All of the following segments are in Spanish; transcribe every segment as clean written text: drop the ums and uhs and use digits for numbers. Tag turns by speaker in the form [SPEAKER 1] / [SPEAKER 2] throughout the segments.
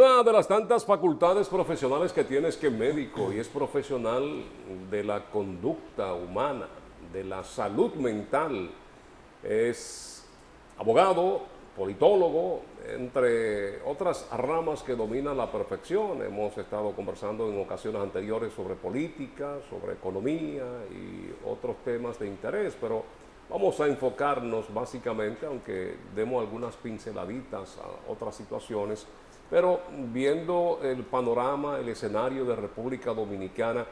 [SPEAKER 1] Una de las tantas facultades profesionales que tienes que médico, y es profesional de la conducta humana, de la salud mental, es abogado, politólogo, entre otras ramas que dominan la perfección. Hemos estado conversando en ocasiones anteriores sobre política, sobre economía y otros temas de interés, pero vamos a enfocarnos básicamente, aunque demos algunas pinceladitas a otras situaciones, pero viendo el panorama, el escenario de República Dominicana,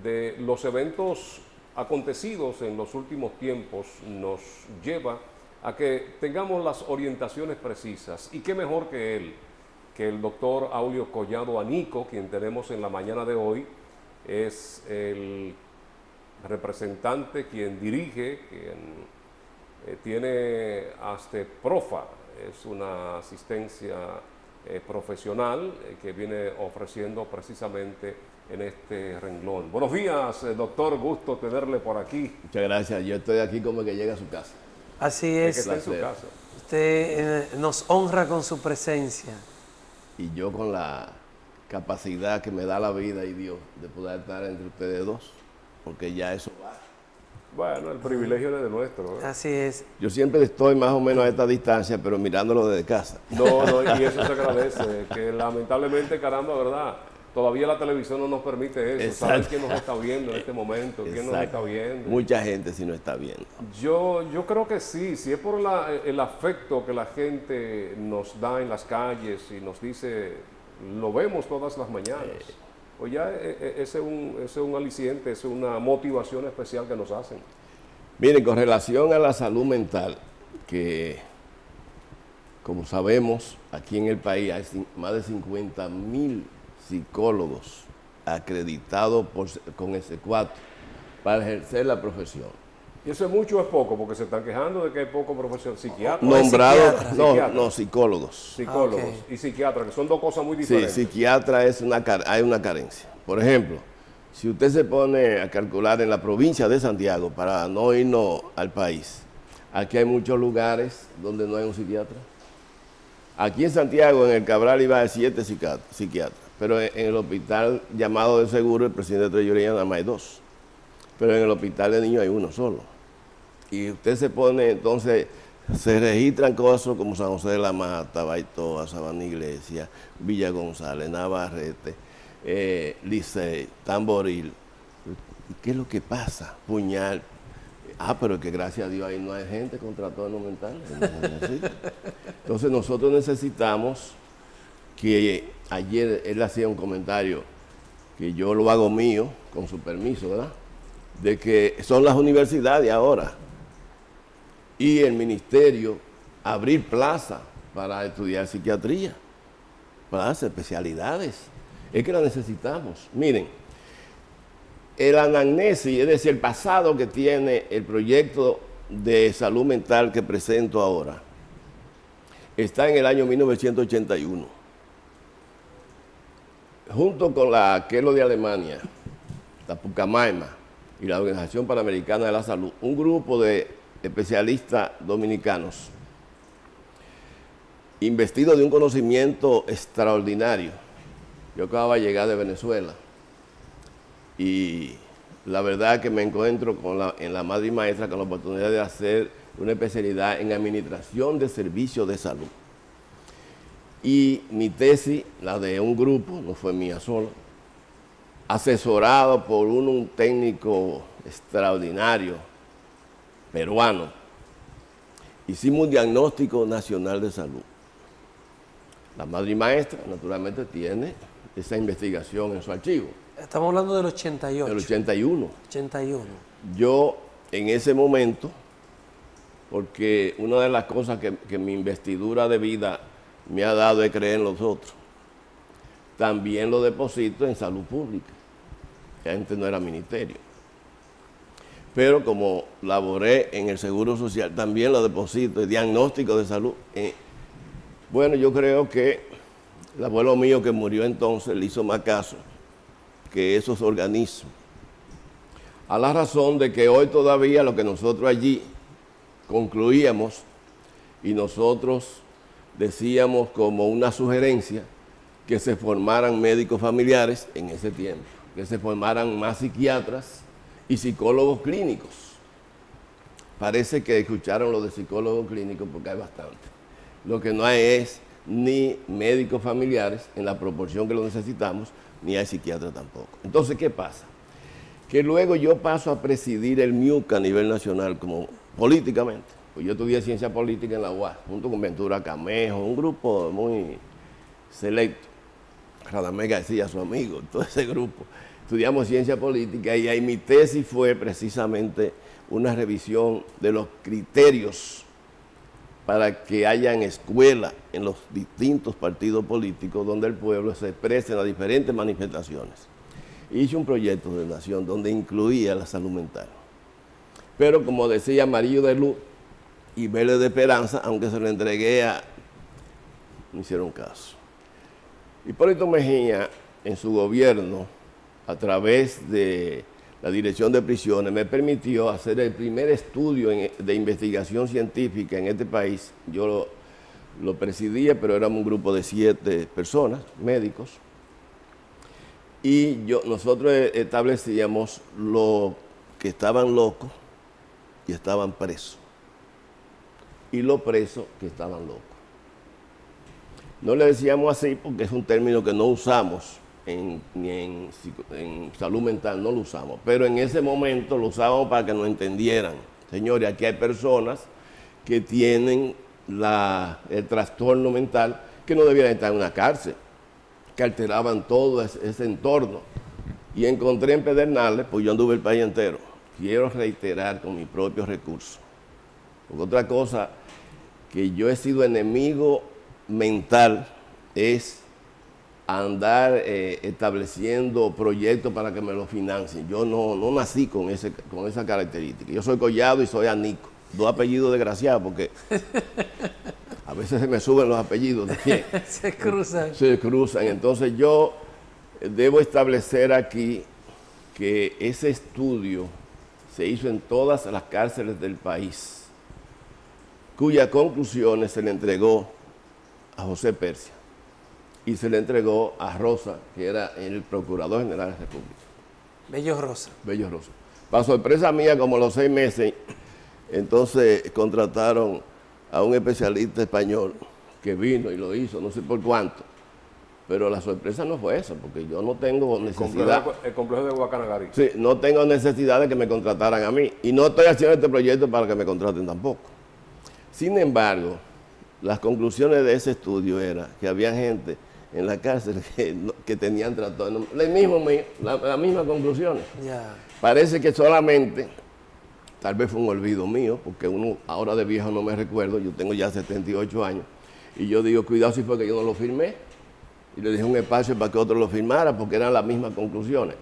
[SPEAKER 1] de los eventos acontecidos en los últimos tiempos, nos lleva a que tengamos las orientaciones precisas. Y qué mejor que él, que el doctor Aulio Collado Anico, quien tenemos en la mañana de hoy, es el representante, quien dirige, quien tiene hasta PROFA, es una asistencia profesional que viene ofreciendo precisamente en este renglón. Buenos días, doctor, gusto tenerle por aquí.
[SPEAKER 2] Muchas gracias, yo estoy aquí como que llega a su casa.
[SPEAKER 3] Así es,
[SPEAKER 1] que está en su casa.
[SPEAKER 3] Usted nos honra con su presencia.
[SPEAKER 2] Y yo con la capacidad que me da la vida y Dios de poder estar entre ustedes dos, porque ya eso va.
[SPEAKER 1] Bueno, el privilegio es de nuestro, ¿eh?
[SPEAKER 3] Así es.
[SPEAKER 2] Yo siempre estoy más o menos a esta distancia, pero mirándolo desde casa.
[SPEAKER 1] No, y eso se agradece, que lamentablemente, caramba, ¿verdad? Todavía la televisión no nos permite eso.
[SPEAKER 2] Exacto.
[SPEAKER 1] Saber quién nos está viendo en este momento, quién nos está viendo.
[SPEAKER 2] Mucha gente sí no está viendo.
[SPEAKER 1] Yo creo que sí, si es por el afecto que la gente nos da en las calles y nos dice, lo vemos todas las mañanas. Pues ya ese es un aliciente, es una motivación especial que nos hacen.
[SPEAKER 2] Miren, con relación a la salud mental, que como sabemos, aquí en el país hay más de 50.000 psicólogos acreditados con ese 4 para ejercer la profesión.
[SPEAKER 1] ¿Y eso es mucho o es poco? Porque se están quejando de que hay poco profesión. Psiquiatras.
[SPEAKER 2] Nombrados, no, psicólogos.
[SPEAKER 1] Psicólogos y psiquiatras, que son dos cosas muy diferentes.
[SPEAKER 2] Sí, psiquiatra hay una carencia. Por ejemplo, si usted se pone a calcular en la provincia de Santiago, para no irnos al país, aquí hay muchos lugares donde no hay un psiquiatra. Aquí en Santiago, en el Cabral, iba a 7 psiquiatras, pero en el hospital llamado de seguro, el presidente de Treyoría, nada más hay 2. Pero en el hospital de niños hay 1 solo. Y usted se pone, entonces, se registran cosas como San José de la Mata, Baitoa, Sabana Iglesia, Villa González, Navarrete, Licey, Tamboril. ¿Qué es lo que pasa? Puñal. Pero es que gracias a Dios ahí no hay gente con trastornos mentales. Entonces nosotros necesitamos que ayer él hacía un comentario que yo lo hago mío, con su permiso, ¿verdad? De que son las universidades ahora y el ministerio abrir plaza para estudiar psiquiatría, plaza, especialidades. Es que la necesitamos. Miren, el anamnesis, es decir, el pasado que tiene el proyecto de salud mental que presento ahora, está en el año 1981. Junto con la Kelo de Alemania, la Pucamaima y la Organización Panamericana de la Salud, un grupo de especialistas dominicanos investidos de un conocimiento extraordinario. Yo acababa de llegar de Venezuela y la verdad que me encuentro en la Madre y Maestra con la oportunidad de hacer una especialidad en administración de servicios de salud. Y mi tesis, la de un grupo, no fue mía sola, asesorado por un técnico extraordinario, peruano, hicimos un diagnóstico nacional de salud. La Madre y Maestra, naturalmente, tiene esa investigación en su archivo.
[SPEAKER 3] Estamos hablando del 88.
[SPEAKER 2] Del 81.
[SPEAKER 3] 81.
[SPEAKER 2] Yo, en ese momento, porque una de las cosas que mi investidura de vida me ha dado es creer en los otros, también lo deposito en salud pública, que antes no era ministerio. Pero como laboré en el Seguro Social, también lo deposito en diagnóstico de salud. Bueno, yo creo que el abuelo mío que murió entonces le hizo más caso que esos organismos. A la razón de que hoy todavía lo que nosotros allí concluíamos y nosotros decíamos como una sugerencia que se formaran médicos familiares en ese tiempo, que se formaran más psiquiatras y psicólogos clínicos. Parece que escucharon lo de psicólogos clínicos porque hay bastante. Lo que no hay es ni médicos familiares en la proporción que lo necesitamos, ni hay psiquiatras tampoco. Entonces, ¿qué pasa? Que luego yo paso a presidir el MIUC a nivel nacional, como políticamente. Pues yo estudié ciencia política en la UAS, junto con Ventura Camejo, un grupo muy selecto. Radamés García, su amigo, todo ese grupo. Estudiamos ciencia política y ahí mi tesis fue precisamente una revisión de los criterios para que haya en escuela en los distintos partidos políticos donde el pueblo se exprese en las diferentes manifestaciones. Hice un proyecto de nación donde incluía la salud mental. Pero como decía Amarillo de Luz y Verde de Esperanza, aunque se lo entregué a... no hicieron caso. Hipólito Mejía, en su gobierno, a través de la Dirección de Prisiones, me permitió hacer el primer estudio de investigación científica en este país. Yo lo presidía, pero éramos un grupo de 7 personas, médicos, y nosotros establecíamos los que estaban locos y estaban presos, y los presos que estaban locos. No le decíamos así porque es un término que no usamos ni en salud mental, no lo usamos, pero en ese momento lo usábamos para que nos entendieran. Señores, aquí hay personas que tienen el trastorno mental que no debieran estar en una cárcel, que alteraban todo ese entorno. Y encontré en Pedernales, pues yo anduve el país entero. Quiero reiterar con mis propios recursos. Porque otra cosa que yo he sido enemigo mental es andar estableciendo proyectos para que me lo financien. Yo no nací con esa característica. Yo soy Collado y soy Anico. 2 apellidos desgraciados porque a veces se me suben los apellidos.
[SPEAKER 3] Se cruzan.
[SPEAKER 2] Se cruzan. Entonces yo debo establecer aquí que ese estudio se hizo en todas las cárceles del país, cuyas conclusiones se le entregó a José Persia y se le entregó a Rosa, que era el Procurador General de la República.
[SPEAKER 3] Bello Rosa.
[SPEAKER 2] Bello Rosa. Para sorpresa mía, como a los 6 meses, entonces contrataron a un especialista español que vino y lo hizo, no sé por cuánto. Pero la sorpresa no fue esa, porque yo no tengo necesidad.
[SPEAKER 1] El complejo de Guacanagari.
[SPEAKER 2] Sí, no tengo necesidad de que me contrataran a mí. Y no estoy haciendo este proyecto para que me contraten tampoco. Sin embargo, las conclusiones de ese estudio era que había gente en la cárcel que tenían trastorno. Las mismas conclusiones.
[SPEAKER 3] Ya.
[SPEAKER 2] Parece que solamente, tal vez fue un olvido mío, porque uno ahora de viejo no me recuerdo, yo tengo ya 78 años, y yo digo, cuidado si fue que yo no lo firmé. Y le dejé un espacio para que otro lo firmara, porque eran las mismas conclusiones.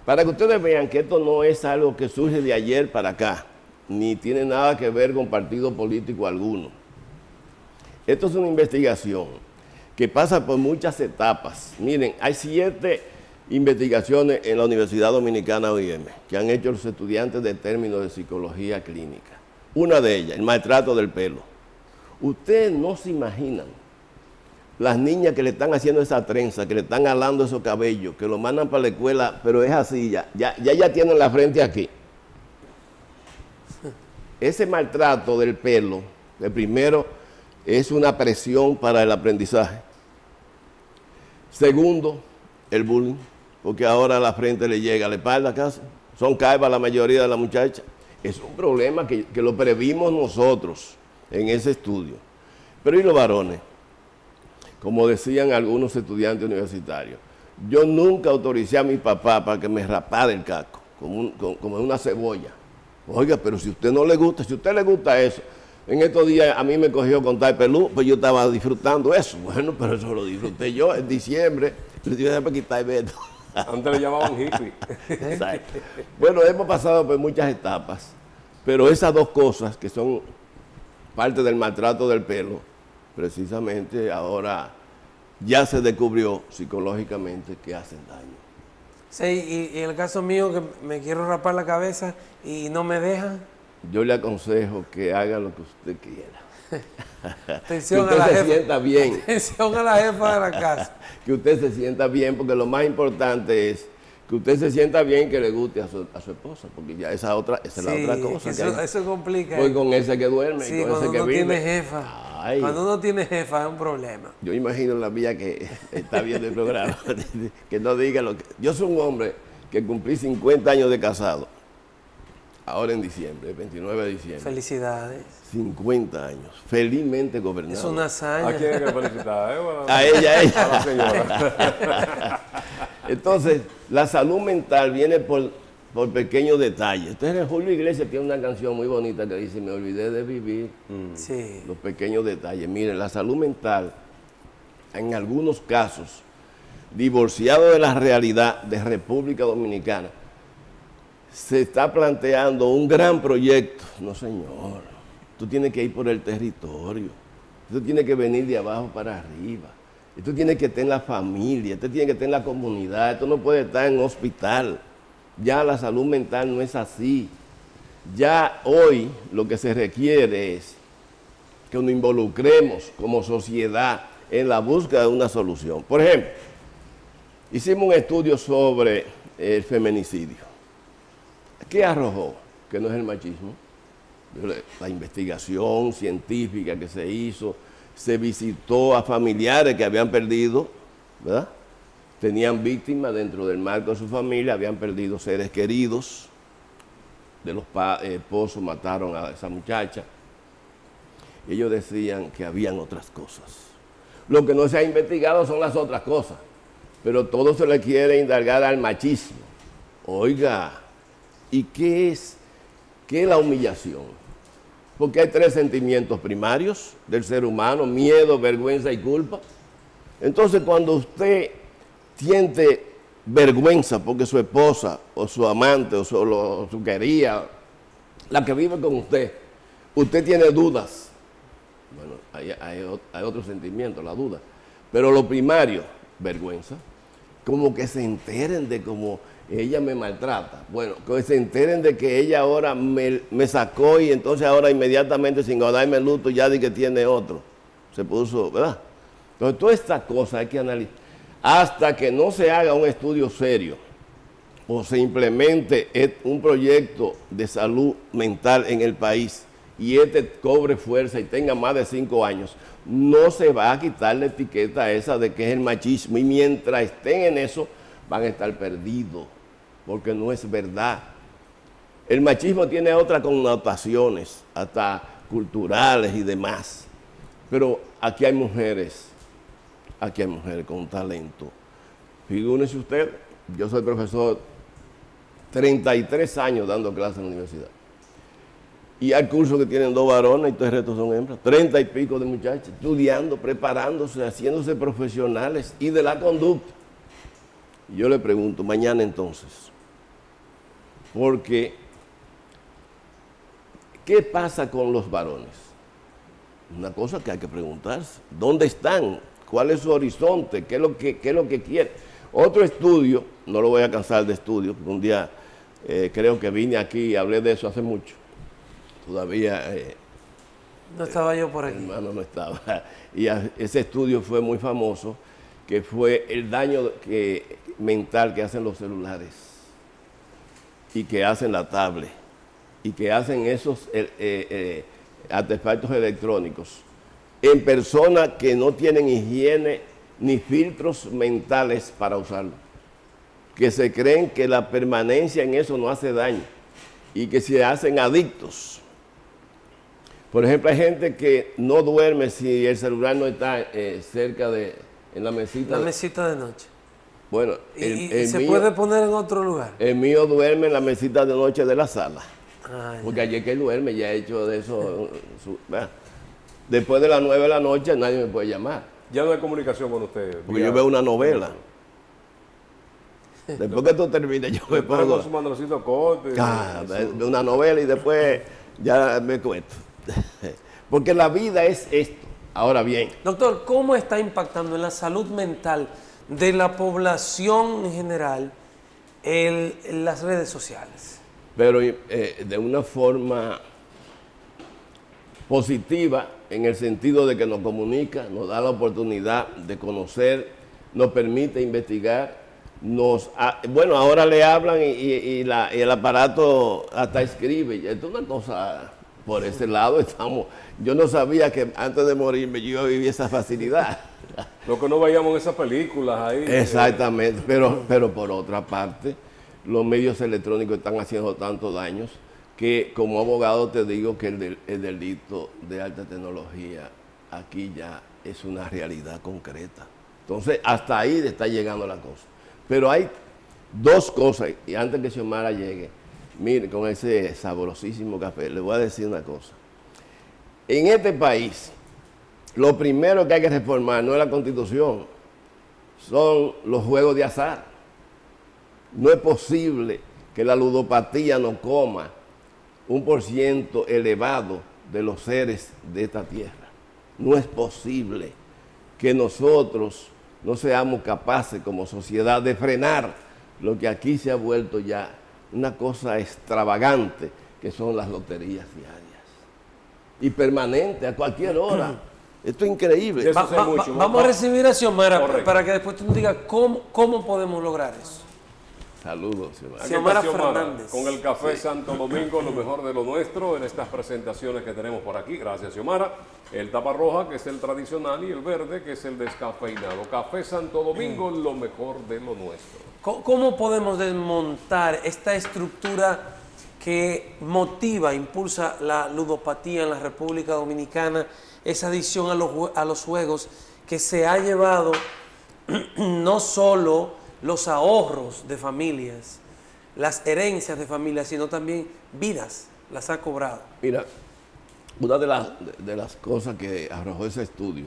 [SPEAKER 2] Para que ustedes vean que esto no es algo que surge de ayer para acá, ni tiene nada que ver con partido político alguno. Esto es una investigación que pasa por muchas etapas. Miren, hay 7 investigaciones en la Universidad Dominicana OIM que han hecho los estudiantes de términos de psicología clínica. Una de ellas, el maltrato del pelo. Ustedes no se imaginan las niñas que le están haciendo esa trenza, que le están alando esos cabellos, que lo mandan para la escuela, pero es así, ya tienen la frente aquí. Ese maltrato del pelo, que primero es una presión para el aprendizaje. Segundo, el bullying, porque ahora la frente le llega a la espalda casi. Son calvas la mayoría de las muchachas. Es un problema que lo previmos nosotros en ese estudio. Pero ¿y los varones? Como decían algunos estudiantes universitarios, yo nunca autoricé a mi papá para que me rapara el casco, como una cebolla. Oiga, pero si a usted no le gusta, si a usted le gusta eso, en estos días a mí me cogió con tal pelú, pues yo estaba disfrutando eso. Bueno, pero eso lo disfruté yo en diciembre, le dije, déjame quitar el veto.
[SPEAKER 1] Antes le llamaban hippie.
[SPEAKER 2] Exacto. Bueno, hemos pasado por muchas etapas, pero esas 2 cosas que son parte del maltrato del pelo, precisamente ahora ya se descubrió psicológicamente que hacen daño.
[SPEAKER 3] Sí, y en el caso mío que me quiero rapar la cabeza y no me dejan.
[SPEAKER 2] Yo le aconsejo que haga lo que usted quiera.
[SPEAKER 3] Atención
[SPEAKER 2] que
[SPEAKER 3] a la
[SPEAKER 2] usted se
[SPEAKER 3] jefa.
[SPEAKER 2] sienta bien.
[SPEAKER 3] Atención a la jefa de la casa.
[SPEAKER 2] Que usted se sienta bien, porque lo más importante es que usted se sienta bien, que le guste a su esposa, porque ya esa es la otra cosa.
[SPEAKER 3] Eso complica.
[SPEAKER 2] Pues con ese que duerme,
[SPEAKER 3] Sí,
[SPEAKER 2] con
[SPEAKER 3] cuando
[SPEAKER 2] ese que
[SPEAKER 3] uno
[SPEAKER 2] vive.
[SPEAKER 3] tiene jefa.
[SPEAKER 2] Ay.
[SPEAKER 3] Cuando uno tiene jefa es un problema.
[SPEAKER 2] Yo imagino la mía que está viendo el programa, que no diga lo que... Yo soy un hombre que cumplí 50 años de casado, ahora en diciembre, el 29 de diciembre.
[SPEAKER 3] Felicidades.
[SPEAKER 2] 50 años, felizmente gobernado.
[SPEAKER 3] Es una hazaña.
[SPEAKER 1] ¿A quién hay que felicitar?
[SPEAKER 2] A ella.
[SPEAKER 1] A la señora.
[SPEAKER 2] Entonces, la salud mental viene por pequeños detalles. Entonces, Julio Iglesias tiene una canción muy bonita que dice, me olvidé de vivir.
[SPEAKER 3] Sí.
[SPEAKER 2] Los pequeños detalles. Miren, la salud mental, en algunos casos, divorciado de la realidad de República Dominicana, se está planteando un gran proyecto. No, señor. Tú tienes que ir por el territorio. Tú tienes que venir de abajo para arriba. Esto tiene que estar en la familia, esto tiene que estar en la comunidad, esto no puede estar en un hospital. Ya la salud mental no es así. Ya hoy lo que se requiere es que nos involucremos como sociedad en la búsqueda de una solución. Por ejemplo, hicimos un estudio sobre el feminicidio. ¿Qué arrojó? Que no es el machismo. La investigación científica que se hizo, se visitó a familiares que habían perdido, ¿verdad? Tenían víctimas dentro del marco de su familia, habían perdido seres queridos, de los esposos mataron a esa muchacha. Y ellos decían que habían otras cosas. Lo que no se ha investigado son las otras cosas, pero todo se le quiere indagar al machismo. Oiga, ¿y qué es la humillación? Porque hay 3 sentimientos primarios del ser humano: miedo, vergüenza y culpa. Entonces, cuando usted siente vergüenza porque su esposa o su amante o su querida, la que vive con usted tiene dudas. Bueno, hay otro sentimiento, la duda. Pero lo primario, vergüenza. Como que se enteren de cómo ella me maltrata. Bueno, que se enteren de que ella ahora me sacó y entonces ahora inmediatamente, sin darme luto, ya di que tiene otro. Se puso, ¿verdad? Entonces, todas estas cosas hay que analizar. Hasta que no se haga un estudio serio o se implemente un proyecto de salud mental en el país y cobre fuerza y tenga más de 5 años, no se va a quitar la etiqueta esa de que es el machismo. Y mientras estén en eso, van a estar perdidos, porque no es verdad. El machismo tiene otras connotaciones, hasta culturales y demás. Pero aquí hay mujeres con talento. Figúrese usted, yo soy profesor 33 años dando clases en la universidad. Y hay cursos que tienen 2 varones y 3 restos son hembras. 30 y pico de muchachos estudiando, preparándose, haciéndose profesionales y de la conducta. Y yo le pregunto, mañana entonces, porque ¿qué pasa con los varones? Una cosa que hay que preguntarse, ¿dónde están? ¿Cuál es su horizonte? ¿Qué es lo que quieren? Otro estudio, no lo voy a cansar de estudio, porque un día creo que vine aquí y hablé de eso hace mucho. Todavía
[SPEAKER 3] no estaba yo por aquí.
[SPEAKER 2] Hermano, no estaba. Y ese estudio fue muy famoso, que fue el daño mental que hacen los celulares y que hacen la tablet y que hacen esos artefactos electrónicos en personas que no tienen higiene ni filtros mentales para usarlo, que se creen que la permanencia en eso no hace daño y que se hacen adictos. Por ejemplo, hay gente que no duerme si el celular no está cerca en la mesita.
[SPEAKER 3] La mesita de noche.
[SPEAKER 2] Bueno,
[SPEAKER 3] ¿Y se puede poner en otro lugar?
[SPEAKER 2] El mío duerme en la mesita de noche de la sala. Porque
[SPEAKER 3] Ya.
[SPEAKER 2] ayer que él duerme, ya he hecho de eso. Después de las 9 de la noche nadie me puede llamar.
[SPEAKER 1] Ya no hay comunicación con usted.
[SPEAKER 2] Porque yo veo una novela. Después que tú termines, yo me pongo.
[SPEAKER 1] Con su manualcito corto.
[SPEAKER 2] Veo una novela y después ya me cuento. Porque la vida es esto. Ahora bien.
[SPEAKER 3] Doctor, ¿cómo está impactando en la salud mental de la población en general las redes sociales?
[SPEAKER 2] Pero de una forma positiva en el sentido de que nos comunica, nos da la oportunidad de conocer, nos permite investigar, bueno, ahora le hablan y el aparato hasta escribe. Esto es una cosa, por ese lado estamos. Yo no sabía que antes de morirme yo iba a vivir esa facilidad.
[SPEAKER 1] Lo que no veíamos en esas películas ahí.
[SPEAKER 2] Exactamente, pero por otra parte, los medios electrónicos están haciendo tantos daños que como abogado te digo que el delito de alta tecnología aquí ya es una realidad concreta. Entonces, hasta ahí está llegando la cosa. Pero hay dos cosas, y antes que Xiomara llegue, mire, con ese sabrosísimo café, le voy a decir una cosa. En este país, lo primero que hay que reformar no es la Constitución, son los juegos de azar. No es posible que la ludopatía no coma un % elevado de los seres de esta tierra. No es posible que nosotros no seamos capaces como sociedad de frenar lo que aquí se ha vuelto ya una cosa extravagante, que son las loterías diarias. Y permanente, a cualquier hora. Esto es increíble.
[SPEAKER 3] Vamos a recibir a Xiomara.
[SPEAKER 1] Correcto.
[SPEAKER 3] Para que después tú nos digas cómo podemos lograr eso.
[SPEAKER 2] Saludos, Xiomara.
[SPEAKER 1] Aquí
[SPEAKER 3] Xiomara
[SPEAKER 1] está Xiomara,
[SPEAKER 3] Fernández.
[SPEAKER 1] con el Café Santo Domingo, lo mejor de lo nuestro en estas presentaciones que tenemos por aquí. Gracias, Xiomara. El tapa roja, que es el tradicional, y el verde, que es el descafeinado. Café Santo Domingo, lo mejor de lo nuestro.
[SPEAKER 3] ¿Cómo podemos desmontar esta estructura que motiva, impulsa la ludopatía en la República Dominicana, esa adicción a los juegos que se ha llevado no solo los ahorros de familias, las herencias de familias, sino también vidas, las ha cobrado?
[SPEAKER 2] Mira, una de las cosas que arrojó ese estudio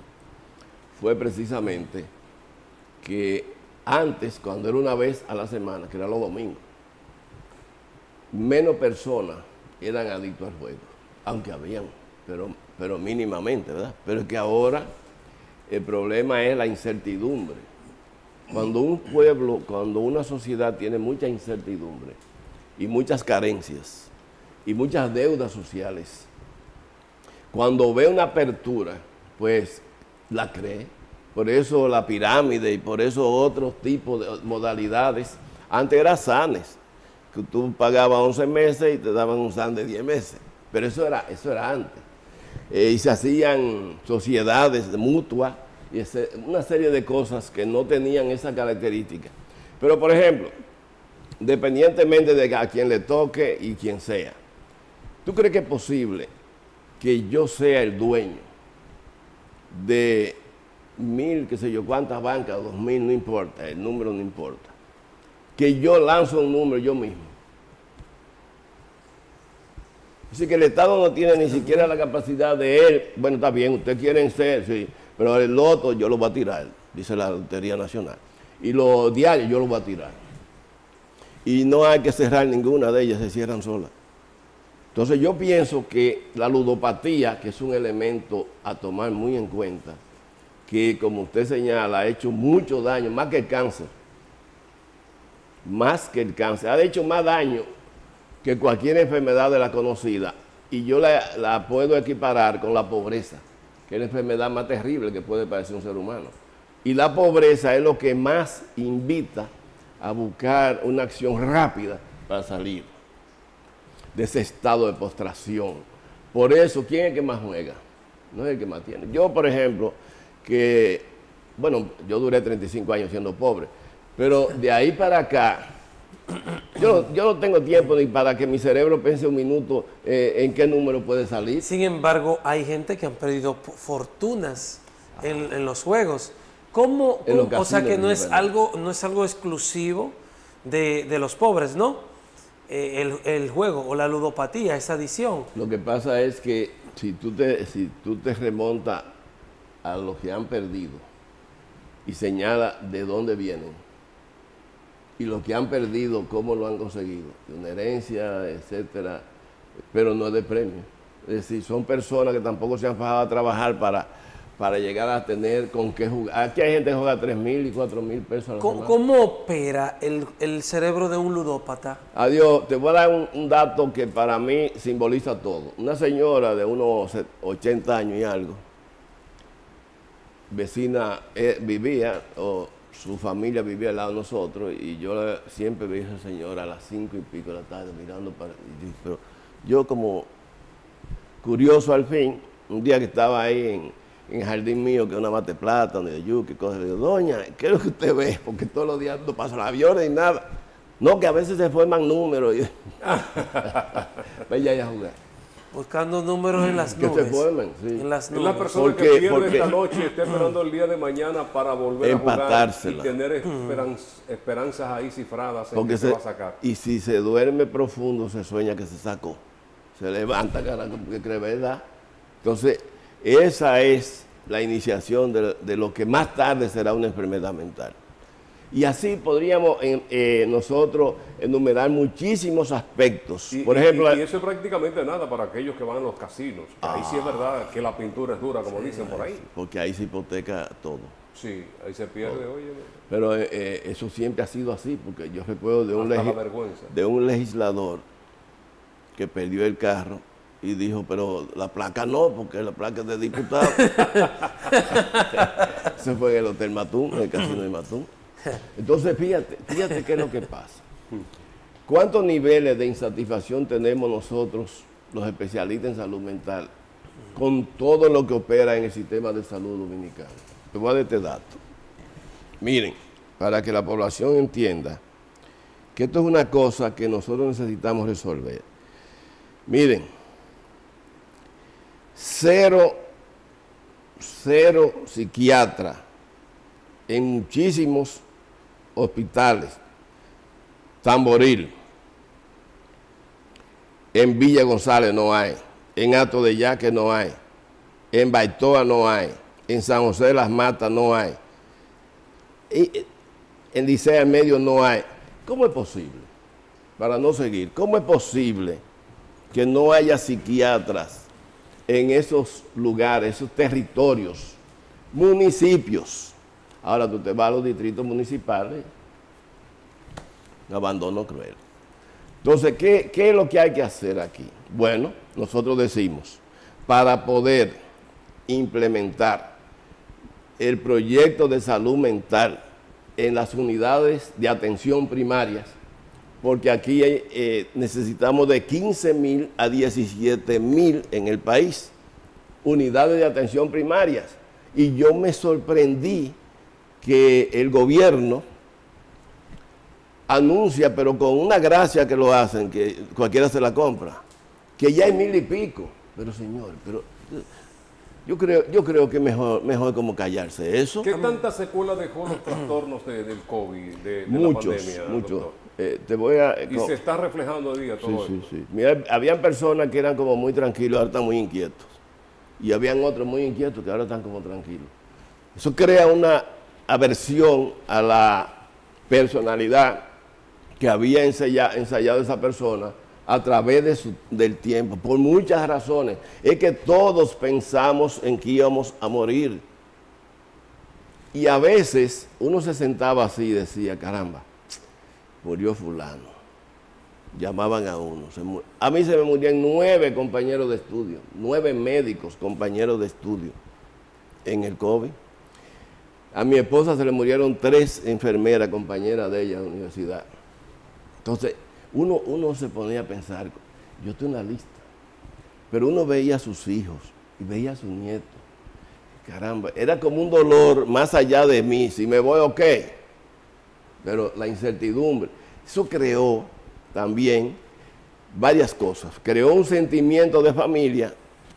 [SPEAKER 2] fue precisamente que antes, cuando era una vez a la semana, que era los domingos, menos personas eran adictos al juego, aunque habían, pero mínimamente, ¿verdad? Pero es que ahora el problema es la incertidumbre. Cuando un pueblo, cuando una sociedad tiene mucha incertidumbre y muchas carencias y muchas deudas sociales, cuando ve una apertura, pues la cree. Por eso la pirámide y por eso otros tipos de modalidades. Antes era SANES, que tú pagabas 11 meses y te daban un SAN de 10 meses. Pero eso era antes. Y se hacían sociedades mutuas y una serie de cosas que no tenían esa característica. Pero, por ejemplo, independientemente de a quien le toque y quien sea, ¿tú crees que es posible que yo sea el dueño de 1000, qué sé yo, cuántas bancas, 2000, no importa, el número no importa, que yo lanzo un número yo mismo? Así que el Estado no tiene ni siquiera la capacidad de él. Bueno, está bien, ustedes quieren ser, sí, pero el loto yo lo voy a tirar, dice la Lotería Nacional. Y los diarios yo los voy a tirar. Y no hay que cerrar ninguna de ellas, se cierran solas. Entonces yo pienso que la ludopatía, que es un elemento a tomar muy en cuenta, que como usted señala, ha hecho mucho daño, más que el cáncer. Más que el cáncer. Ha hecho más daño que cualquier enfermedad de la conocida. Y yo la puedo equiparar con la pobreza, que es la enfermedad más terrible que puede padecer un ser humano. Y la pobreza es lo que más invita a buscar una acción rápida para salir de ese estado de postración. Por eso, ¿quién es el que más juega? No es el que más tiene. Yo, por ejemplo, yo duré 35 años siendo pobre, pero de ahí para acá, yo no tengo tiempo ni para que mi cerebro piense un minuto en qué número puede salir.
[SPEAKER 3] Sin embargo, hay gente que han perdido fortunas en los juegos. ¿Cómo? O sea que no es algo exclusivo de los pobres, ¿no? El juego o la ludopatía, esa adicción.
[SPEAKER 2] Lo que pasa es que si tú te remontas a los que han perdido y señala de dónde vienen y los que han perdido cómo lo han conseguido, de una herencia, etcétera, pero no es de premio. Es decir, son personas que tampoco se han fajado a trabajar para llegar a tener con qué jugar. Aquí hay gente que juega 3,000 y 4,000 pesos a la semana.
[SPEAKER 3] ¿Cómo opera el cerebro de un ludópata?
[SPEAKER 2] Adiós, te voy a dar un dato que para mí simboliza todo. Una señora de unos 80 años y algo, vecina, vivía, o su familia vivía al lado de nosotros, y yo siempre veía a esa señora a las 5 y pico de la tarde mirando para... Pero yo como curioso al fin, un día que estaba ahí en el jardín mío, que es una mate plátano, de yuca y cosas, le digo, doña, ¿qué es lo que usted ve? Porque todos los días no pasan aviones y nada. No, que a veces se forman números. Vaya ya a jugar.
[SPEAKER 3] Buscando números en las nubes.
[SPEAKER 2] Que se formen, sí.
[SPEAKER 3] En las
[SPEAKER 1] Es
[SPEAKER 3] nubes.
[SPEAKER 1] la persona que pierde esta noche y está esperando el día de mañana para volver a jugar
[SPEAKER 2] Empatársela.
[SPEAKER 1] y tener esperanzas ahí cifradas en
[SPEAKER 2] Porque
[SPEAKER 1] que se va a sacar.
[SPEAKER 2] y si se duerme profundo, se sueña que se sacó. Se levanta, carajo, porque cree verdad. Entonces, esa es la iniciación de lo que más tarde será una enfermedad mental. Y así podríamos nosotros enumerar muchísimos aspectos. Por ejemplo,
[SPEAKER 1] y eso es prácticamente nada para aquellos que van a los casinos. Que ahí sí es verdad que la pintura es dura, como dicen por ahí.
[SPEAKER 2] porque ahí se hipoteca todo.
[SPEAKER 1] Sí, ahí se pierde, oye.
[SPEAKER 2] Pero eso siempre ha sido así, porque yo recuerdo
[SPEAKER 1] Hasta la vergüenza.
[SPEAKER 2] de un legislador que perdió el carro y dijo, pero la placa no, porque la placa es de diputado. Se fue en el Hotel Matún, en el casino de Matún. Entonces, fíjate qué es lo que pasa. ¿Cuántos niveles de insatisfacción tenemos nosotros, los especialistas en salud mental, con todo lo que opera en el sistema de salud dominicano? Te voy a dar este dato. Miren, para que la población entienda que esto es una cosa que nosotros necesitamos resolver. Miren, cero psiquiatras en muchísimos hospitales. Tamboril, en Villa González no hay, en Hato de Yaque no hay, en Baitoa no hay, en San José de las Matas no hay, en Licea en Medio no hay. ¿Cómo es posible? Para no seguir, ¿cómo es posible que no haya psiquiatras en esos lugares, esos territorios, municipios? Ahora tú te vas a los distritos municipales, un abandono cruel. Entonces, ¿qué es lo que hay que hacer aquí? Bueno, nosotros decimos, para poder implementar el proyecto de salud mental en las unidades de atención primarias, porque aquí necesitamos de 15,000 a 17,000 en el país, unidades de atención primarias. Y yo me sorprendí que el gobierno anuncia, pero con una gracia que lo hacen, que cualquiera se la compra, que ya hay 1,000 y pico. Pero señor, yo creo que mejor como callarse eso.
[SPEAKER 1] ¿Qué tanta secuela dejó los trastornos del COVID, de la
[SPEAKER 2] Muchos.
[SPEAKER 1] doctor?
[SPEAKER 2] Te voy a...
[SPEAKER 1] Y se está reflejando hoy día todo esto.
[SPEAKER 2] Sí. Mira, habían personas que eran como muy tranquilos, ahora están muy inquietos. Y habían otros muy inquietos que ahora están como tranquilos. Eso crea una aversión a la personalidad que había ensayado esa persona a través del tiempo, por muchas razones. Es que todos pensamos en que íbamos a morir. Y a veces uno se sentaba así y decía, caramba, murió fulano. Llamaban a uno. A mí se me murieron 9 compañeros de estudio, 9 médicos compañeros de estudio en el COVID. A mi esposa se le murieron 3 enfermeras, compañeras de ella de la universidad. Entonces, uno se ponía a pensar, yo estoy en la lista, pero uno veía a sus hijos y veía a sus nietos. Caramba, era como un dolor más allá de mí, si me voy, ok, pero la incertidumbre, eso creó también varias cosas. Creó un sentimiento de familia,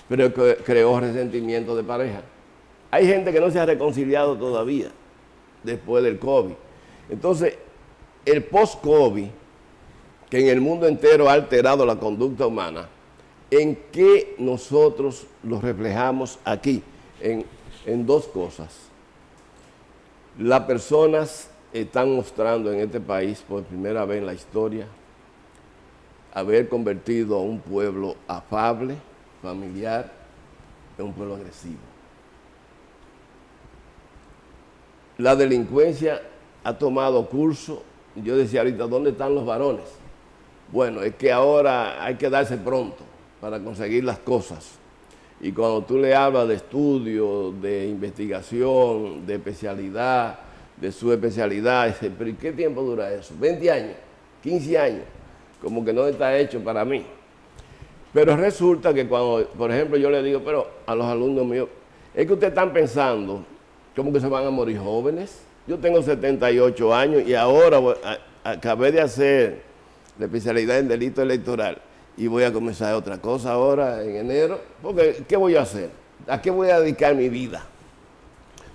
[SPEAKER 2] pero creó resentimiento de pareja. Hay gente que no se ha reconciliado todavía después del COVID. Entonces, el post-COVID, que en el mundo entero ha alterado la conducta humana, ¿en qué nosotros lo reflejamos aquí? En 2 cosas. Las personas están mostrando en este país, por primera vez en la historia, haber convertido a un pueblo afable, familiar, en un pueblo agresivo. la delincuencia ha tomado curso. Yo decía ahorita, ¿dónde están los varones? Bueno, es que ahora hay que darse pronto para conseguir las cosas. Y cuando tú le hablas de estudio, de investigación, de especialidad, de subespecialidad, dice, pero ¿y qué tiempo dura eso? 20 años, 15 años, como que no está hecho para mí. Pero resulta que cuando, por ejemplo, yo le digo, pero a los alumnos míos, es que ustedes están pensando como que se van a morir jóvenes. Yo tengo 78 años y ahora acabé de hacer la especialidad en delito electoral y voy a comenzar otra cosa ahora en enero, porque ¿qué voy a hacer? ¿A qué voy a dedicar mi vida?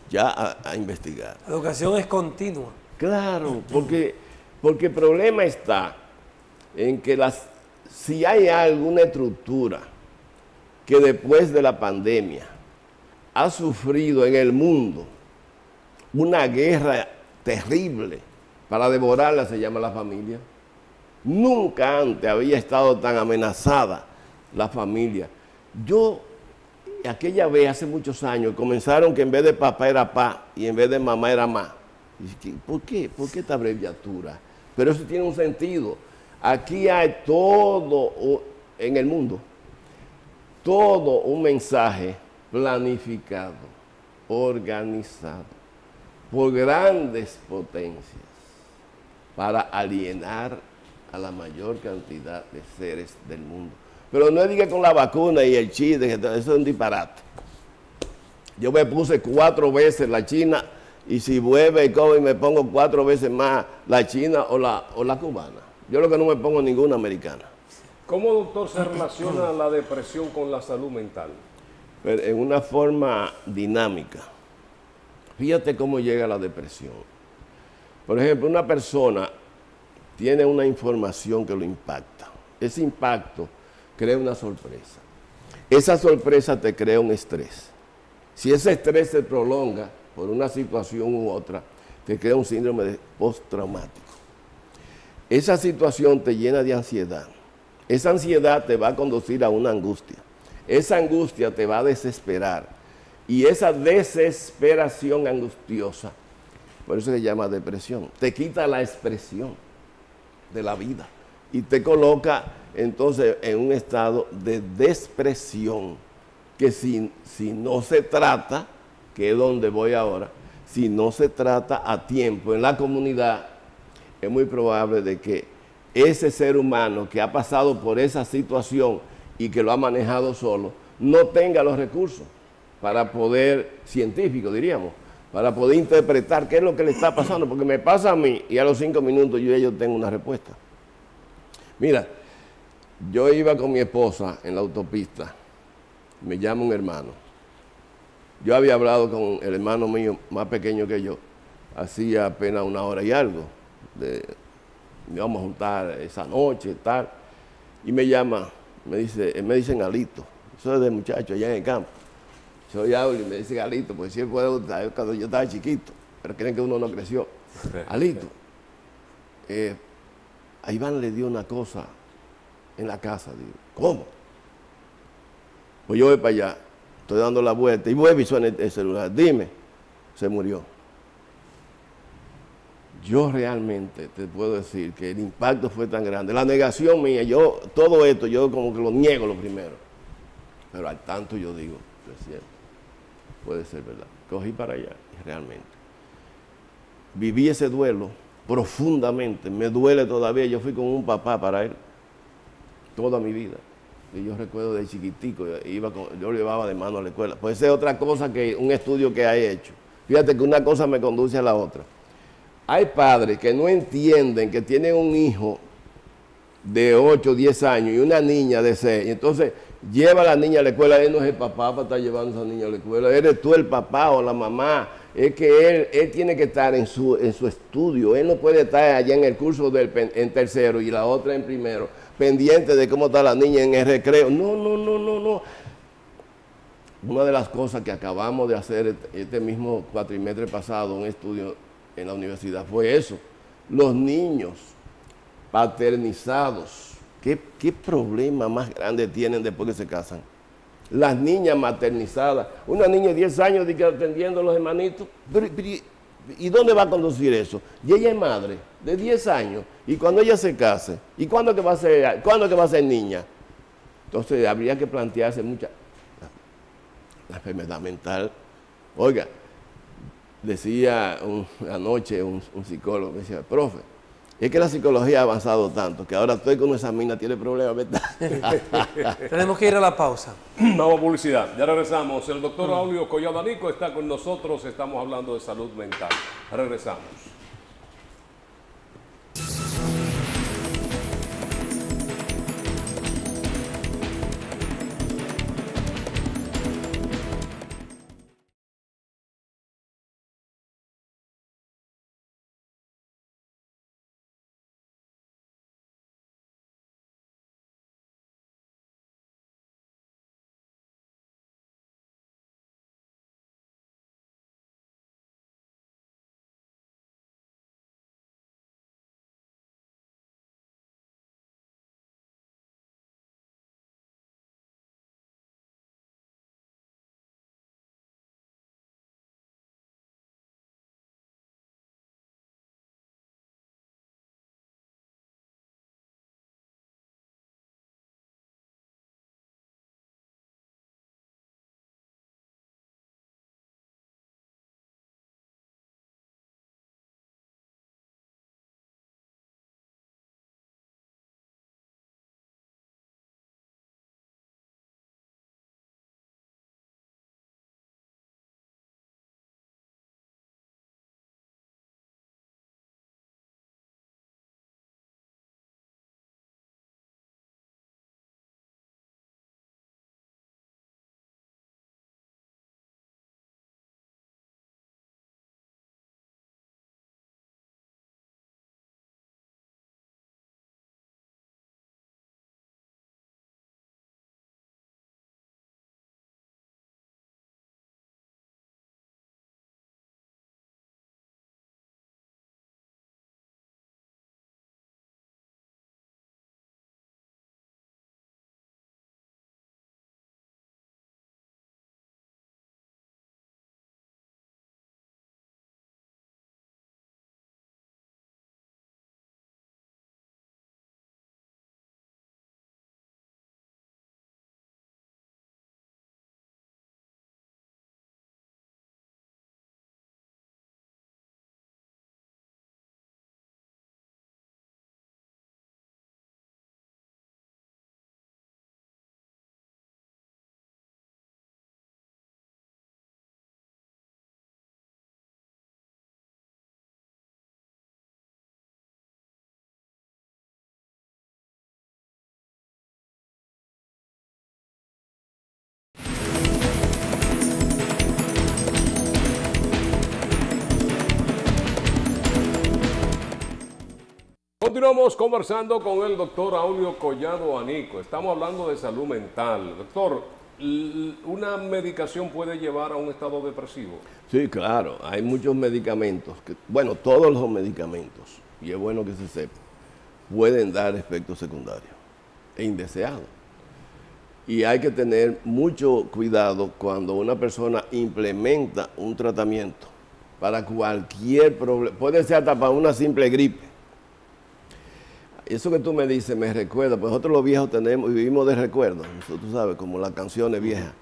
[SPEAKER 2] Ya a investigar.
[SPEAKER 3] La educación es continua.
[SPEAKER 2] Claro, porque el problema está en que si hay alguna estructura que después de la pandemia ha sufrido en el mundo una guerra terrible para devorarla, se llama la familia. Nunca antes había estado tan amenazada la familia. Aquella vez, hace muchos años, comenzaron que en vez de papá era pa y en vez de mamá era ma. ¿Por qué? ¿Por qué esta abreviatura? Pero eso tiene un sentido. Aquí hay todo en el mundo, todo un mensaje planificado, organizado por grandes potencias para alienar a la mayor cantidad de seres del mundo. Pero no diga con la vacuna y el chiste, eso es un disparate. Yo me puse 4 veces la china y si vuelve el COVID me pongo 4 veces más la china o la cubana. Yo lo que no me pongo ninguna americana.
[SPEAKER 1] ¿Cómo, doctor, se relaciona la depresión con la salud mental?
[SPEAKER 2] Pero en una forma dinámica. Fíjate cómo llega la depresión. Por ejemplo, una persona tiene una información que lo impacta. Ese impacto crea una sorpresa. Esa sorpresa te crea un estrés. Si ese estrés se prolonga por una situación u otra, te crea un síndrome de postraumático. Esa situación te llena de ansiedad. Esa ansiedad te va a conducir a una angustia. Esa angustia te va a desesperar. Y esa desesperación angustiosa, por eso se llama depresión, te quita la expresión de la vida y te coloca entonces en un estado de depresión que si no se trata, que es donde voy ahora, si no se trata a tiempo en la comunidad, es muy probable de que ese ser humano que ha pasado por esa situación y que lo ha manejado solo, no tenga los recursos para poder, científicos diríamos, para poder interpretar qué es lo que le está pasando, porque me pasa a mí y a los 5 minutos yo tengo una respuesta. Mira, yo iba con mi esposa en la autopista, me llama un hermano. Yo había hablado con el hermano mío más pequeño que yo, hacía apenas 1 hora y algo, me íbamos a juntar esa noche, tal, y me llama, me dicen Alito, eso es de muchacho allá en el campo. Soy hablo y me dice Alito, pues sí puedo, cuando yo estaba chiquito, pero creen que uno no creció. Alito, a Iván le dio una cosa en la casa, digo, ¿cómo? Pues yo voy para allá, estoy dando la vuelta y vuelvo y suena el celular, dime, se murió. Yo realmente te puedo decir que el impacto fue tan grande, la negación mía, todo esto, yo como que lo niego lo primero, pero al tanto yo digo, es cierto, puede ser verdad. Cogí para allá y realmente viví ese duelo profundamente, me duele todavía, yo fui con un papá para él toda mi vida. Y yo recuerdo de chiquitico, yo lo llevaba de mano a la escuela. Pues esa es otra cosa que un estudio que hay hecho. Fíjate que una cosa me conduce a la otra. Hay padres que no entienden que tienen un hijo de 8, 10 años y una niña de 6. Y entonces lleva a la niña a la escuela, él no es el papá para estar llevando a esa niña a la escuela, eres tú el papá o la mamá. Es que él tiene que estar en su estudio, él no puede estar allá en el curso en tercero y la otra en primero, pendiente de cómo está la niña en el recreo. No. Una de las cosas que acabamos de hacer este mismo cuatrimestre pasado, un estudio en la universidad, fue eso. Los niños paternizados, ¿qué problema más grande tienen después que se casan? Las niñas maternizadas, una niña de 10 años atendiendo a los hermanitos, ¿Y dónde va a conducir eso? Y ella es madre de 10 años, y cuando ella se case, ¿y cuándo que va a ser niña? Entonces habría que plantearse la enfermedad mental. Oiga, decía anoche un psicólogo, me decía, profe, es que la psicología ha avanzado tanto que ahora estoy con esa mina, tiene problemas mentales.
[SPEAKER 3] Tenemos que ir a la pausa.
[SPEAKER 1] Vamos a publicidad, ya regresamos. El doctor Aulio Collado Anico está con nosotros, estamos hablando de salud mental. Regresamos. Continuamos conversando con el doctor Aulio Collado Anico. Estamos hablando de salud mental. Doctor, ¿una medicación puede llevar a un estado depresivo?
[SPEAKER 2] Sí, claro. Hay muchos medicamentos, bueno, todos los medicamentos, y es bueno que se sepa, pueden dar efectos secundarios e indeseados. Y hay que tener mucho cuidado cuando una persona implementa un tratamiento para cualquier problema. Puede ser hasta para una simple gripe. Eso que tú me dices me recuerda, pues nosotros los viejos vivimos de recuerdos, tú sabes, como las canciones viejas.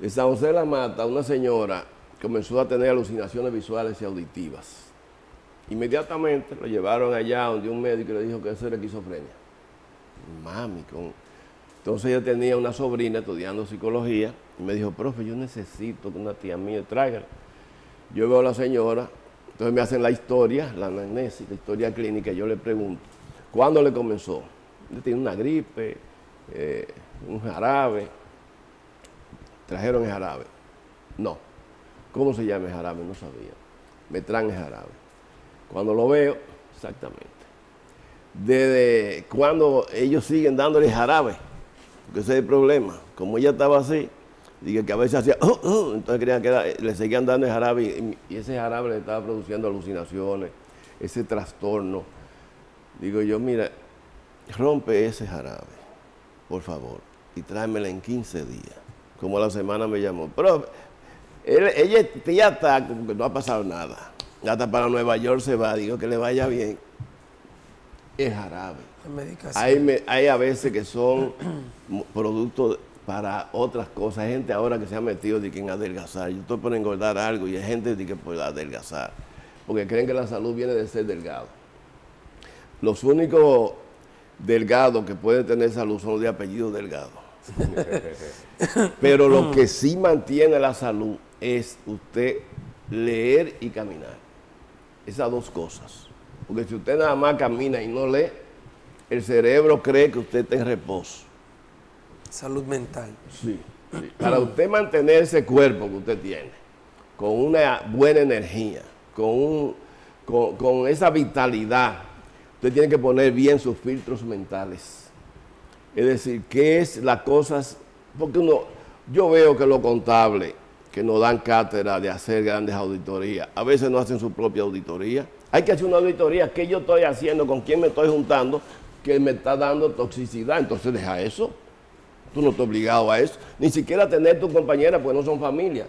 [SPEAKER 2] En San José de la Mata, una señora comenzó a tener alucinaciones visuales y auditivas. Inmediatamente lo llevaron allá donde un médico le dijo que eso era esquizofrenia. Mami, entonces ella tenía una sobrina estudiando psicología y me dijo, profe, yo necesito que una tía mía traiga. Yo veo a la señora, entonces me hacen la historia, la anamnesis, la historia clínica, y yo le pregunto, ¿cuándo le comenzó? Él tiene una gripe, un jarabe. ¿Trajeron el jarabe? No. ¿Cómo se llama el jarabe? No sabía. Me traen el jarabe. Cuando lo veo, exactamente. ¿Desde cuando ellos siguen dándole jarabe? Porque ese es el problema. Como ella estaba así, dije que a veces hacía, entonces creían que le seguían dando el jarabe y ese jarabe le estaba produciendo alucinaciones, ese trastorno. Digo yo, mira, rompe ese jarabe, por favor, y tráemela en 15 días. Como a la semana me llamó. Pero ella ya está, como que no ha pasado nada. hasta para Nueva York se va, digo que le vaya bien, es jarabe. Hay a veces que son productos para otras cosas. Hay gente ahora que se ha metido de que en adelgazar. Yo estoy por engordar algo y hay gente de que por adelgazar, porque creen que la salud viene de ser delgado. Los únicos delgados que pueden tener salud son los de apellido Delgado. Pero lo que sí mantiene la salud es usted leer y caminar. Esas dos cosas. Porque si usted nada más camina y no lee, el cerebro cree que usted está en reposo.
[SPEAKER 3] Salud mental.
[SPEAKER 2] Sí, sí. Para usted mantener ese cuerpo que usted tiene, con una buena energía, con esa vitalidad, usted tiene que poner bien sus filtros mentales. Es decir, qué es las cosas, porque yo veo que los contables que nos dan cátedra de hacer grandes auditorías, a veces no hacen su propia auditoría. Hay que hacer una auditoría, ¿qué yo estoy haciendo? ¿Con quién me estoy juntando? Que me está dando toxicidad. Entonces deja eso. Tú no estás obligado a eso. Ni siquiera tener tu compañera, porque no son familia.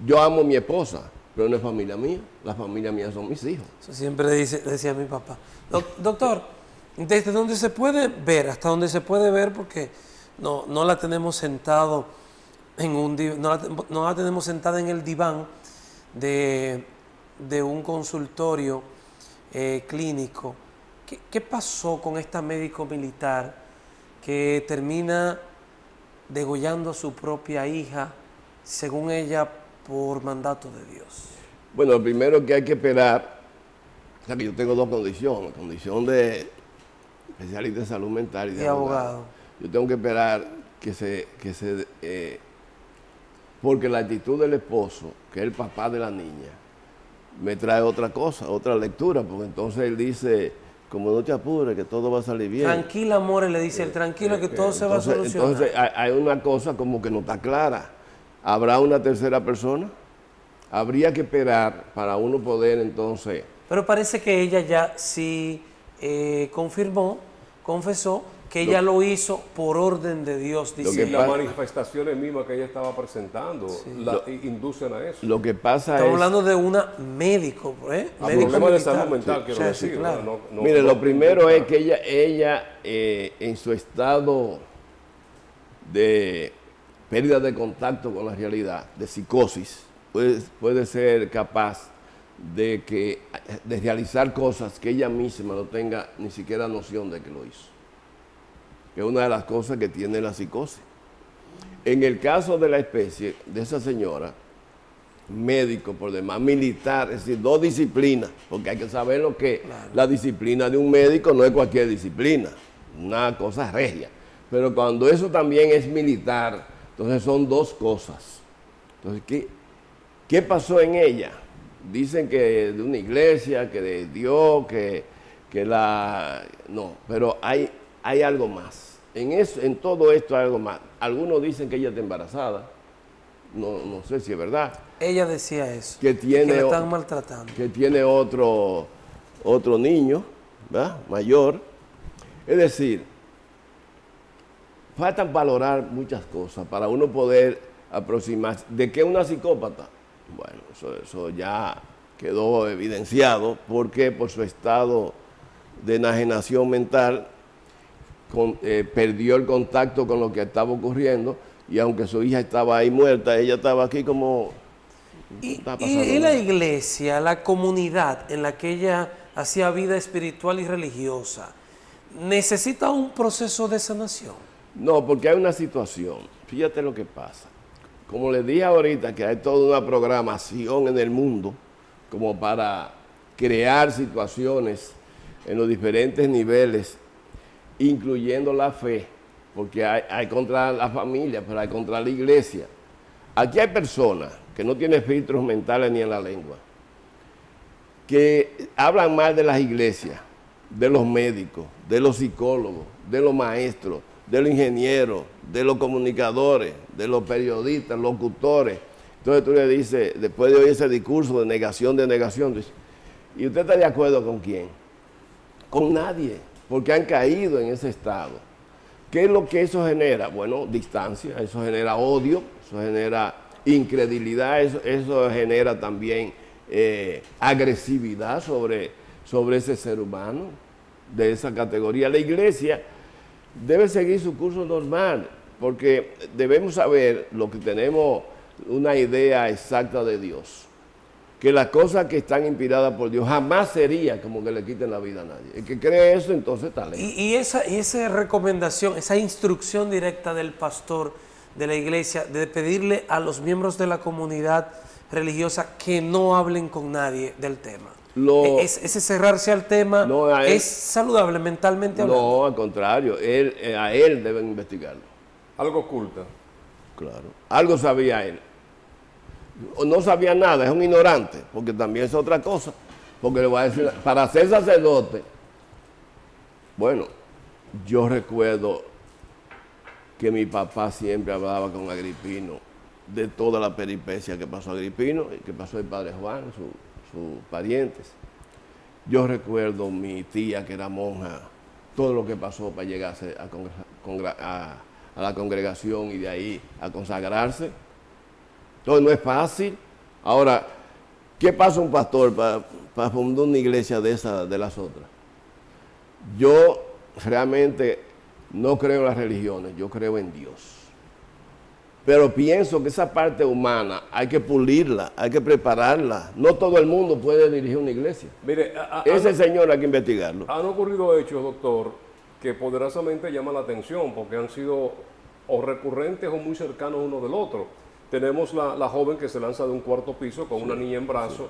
[SPEAKER 2] Yo amo a mi esposa, pero no es familia mía. La familia mía son mis hijos.
[SPEAKER 3] Eso siempre decía mi papá. Doctor, ¿desde dónde se puede ver? Hasta donde se puede ver, porque no la tenemos sentado en no la tenemos sentada en el diván de un consultorio clínico. ¿Qué pasó con esta médico militar que termina degollando a su propia hija, según ella, por mandato de Dios?
[SPEAKER 2] Bueno, lo primero que hay que esperar, o sea que yo tengo dos condiciones, condición de especialista en salud mental y de abogado. Yo tengo que esperar porque la actitud del esposo, que es el papá de la niña, me trae otra cosa, otra lectura, porque entonces él dice, como no te apures, que todo va a salir bien.
[SPEAKER 3] Tranquila, amor, le dice, tranquilo, que todo se va a solucionar.
[SPEAKER 2] Entonces hay una cosa como que no está clara. ¿Habrá una tercera persona? Habría que esperar para uno poder entonces...
[SPEAKER 3] Pero parece que ella ya sí confesó que ella lo hizo por orden de Dios.
[SPEAKER 1] Dice, las manifestaciones mismas que ella estaba presentando inducen a eso.
[SPEAKER 2] Lo que pasa
[SPEAKER 3] Estamos hablando de una médico,
[SPEAKER 1] problema de salud mental, quiero decir.
[SPEAKER 3] Sí, claro.
[SPEAKER 2] Mire, lo primero es que ella en su estado de pérdida de contacto con la realidad, de psicosis, puede ser capaz de realizar cosas que ella misma no tenga ni siquiera noción de que lo hizo. Que es una de las cosas que tiene la psicosis. En el caso de la especie de esa señora, médico por demás, militar, es decir, dos disciplinas, porque hay que saber lo que la disciplina de un médico no es cualquier disciplina, una cosa regia. Pero cuando eso también es militar, entonces son dos cosas. Entonces, ¿qué pasó en ella? Dicen que de una iglesia, que de Dios, no, pero hay algo más. En todo esto hay algo más. Algunos dicen que ella está embarazada. No sé si es verdad.
[SPEAKER 3] Ella decía eso.
[SPEAKER 2] Que
[SPEAKER 3] la están maltratando.
[SPEAKER 2] Que tiene otro niño, ¿verdad? Mayor. Es decir, faltan valorar muchas cosas para uno poder aproximarse. ¿De qué una psicópata? Bueno, eso ya quedó evidenciado. Porque por su estado de enajenación mental, perdió el contacto con lo que estaba ocurriendo, y aunque su hija estaba ahí muerta, ella estaba aquí como...
[SPEAKER 3] Y la iglesia, la comunidad en la que ella hacía vida espiritual y religiosa, ¿necesita un proceso de sanación?
[SPEAKER 2] No, porque hay una situación. Fíjate lo que pasa. Como les dije ahorita, que hay toda una programación en el mundo como para crear situaciones en los diferentes niveles, incluyendo la fe, porque hay contra la familia, pero hay contra la iglesia. Aquí hay personas que no tienen filtros mentales ni en la lengua, que hablan mal de las iglesias, de los médicos, de los psicólogos, de los maestros, de los ingenieros, de los comunicadores, de los periodistas, locutores. Entonces tú le dices, después de oír ese discurso de negación, dices, ¿y usted está de acuerdo con quién? Con nadie, porque han caído en ese estado. ¿Qué es lo que eso genera? Bueno, distancia, eso genera odio, eso genera incredulidad, eso genera también agresividad sobre ese ser humano de esa categoría. La iglesia debe seguir su curso normal, porque debemos saber lo que tenemos una idea exacta de Dios, que las cosas que están inspiradas por Dios jamás sería como que le quiten la vida a nadie. El que cree eso, entonces está lejos.
[SPEAKER 3] Y esa recomendación, esa instrucción directa del pastor de la iglesia de pedirle a los miembros de la comunidad religiosa que no hablen con nadie del tema. Ese cerrarse al tema es saludable mentalmente hablando.
[SPEAKER 2] No, al contrario, a él deben investigarlo.
[SPEAKER 1] Algo oculta.
[SPEAKER 2] Claro, algo sabía él. O no sabía nada, es un ignorante, porque también es otra cosa. Porque le voy a decir, para ser sacerdote, bueno, yo recuerdo que mi papá siempre hablaba con Agripino de toda la peripecia que pasó Agripino y que pasó el padre Juan, sus parientes. Yo recuerdo mi tía que era monja, todo lo que pasó para llegar a la congregación y de ahí a consagrarse. Entonces no es fácil. Ahora, ¿qué pasa un pastor para fundar una iglesia de las otras? Yo realmente no creo en las religiones, yo creo en Dios. Pero pienso que esa parte humana hay que pulirla, hay que prepararla. No todo el mundo puede dirigir una iglesia.
[SPEAKER 1] Mire,
[SPEAKER 2] ese señor hay que investigarlo.
[SPEAKER 1] Han ocurrido hechos, doctor, que poderosamente llaman la atención porque han sido o recurrentes o muy cercanos uno del otro. Tenemos la joven que se lanza de un cuarto piso con una niña en brazos.